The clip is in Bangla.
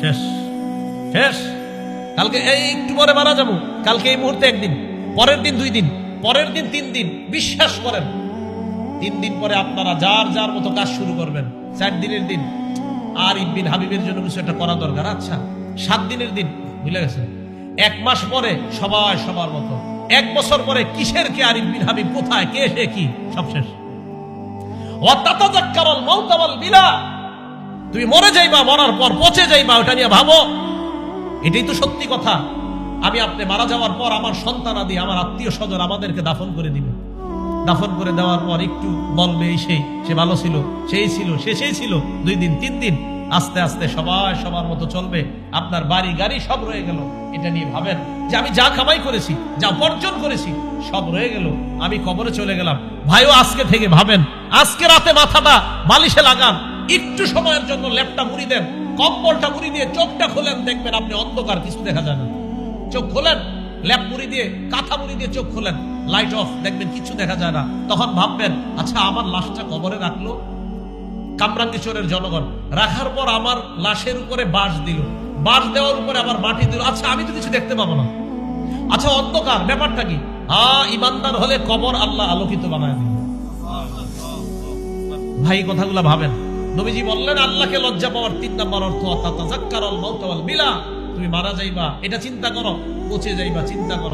শেষ শেষ। কালকে এই একটু পরে মারা যাবো, কালকে এই মুহূর্তে একদিন, পরের দিন 2 দিন, পরের দিন 3 দিন। বিশ্বাস করেন 3 দিন পরে আপনারা যার যার মতো কাজ শুরু করবেন। 4 দিনের দিন আর ইবনে হাবিবের জন্য কিছু একটা করা দরকার। আচ্ছা 7 দিনের দিন ভুলে গেছেন। 1 মাস পরে সবাই সবার মতো। 1 বছর পরে কিসের কি আর ইবনে হাবিব কোথায়, কে সে কি, সব শেষ। ওয়াতাতাযাক্কারুল মাউত ওয়াল বিলা, তুমি মরে যাইবা, মরার পর পচে যাইবা, ওটা নিয়ে ভাবো। এটাই তো সত্যি কথা। আমি আপনি মারা যাওয়ার পর আমার সন্তানাদি, আমার আত্মীয় স্বজন আমাদেরকে দাফন করে দিবে। দাফন করে দেওয়ার পর একটু বলবে এই সেই, সে ভালো ছিল, সেই ছিল, সেই ছিল। 2 দিন 3 দিন, আস্তে আস্তে সবাই সবার মতো চলবে। আপনার বাড়ি গাড়ি সব রয়ে গেল। এটা নিয়ে ভাবেন যে আমি যা কামাই করেছি, যা উপার্জন করেছি, সব রয়ে গেল, আমি কবরে চলে গেলাম। ভাইও আজকে থেকে ভাবেন, আজকে রাতে মাথাটা বালিশে লাগান, একটু সময়ের জন্য ল্যাপটা মুড়ি দেন, কম্বলটা মুড়ি দিয়ে চোখটা খোলেন, দেখবেন আপনি অন্ধকার, কিছু দেখা যায় না। চোখ খোলেন, ল্যাপ মুড়ি দিয়ে, কাঁথা মুড়ি দিয়ে চোখ খোলেন, লাইট অফ, দেখবেন কিছু দেখা যায় না। তখন ভাববেন, আচ্ছা আমার লাশটা কবরে রাখলো কামরাঙ্গীরচরের জনগণ, রাখার পর আমার লাশের উপরে বাঁশ দিল, বাঁশ দেওয়ার উপরে আবার মাটি দিল। আচ্ছা আমি তো কিছু দেখতে পাবো না। আচ্ছা অন্ধকার, ব্যাপারটা কি? ইমানদার হলে কবর আল্লাহ আলোকিত বানায় দিল। ভাই কথাগুলো ভাবেন। নবীজি বললেন আল্লাহকে লজ্জা পাওয়ার 3 নম্বর অর্থ ওয়াতাযাক্কারুল মাউত ওয়াল বিলা, তুমি মারা যাইবা এটা চিন্তা করো, পচে যাইবা চিন্তা করো।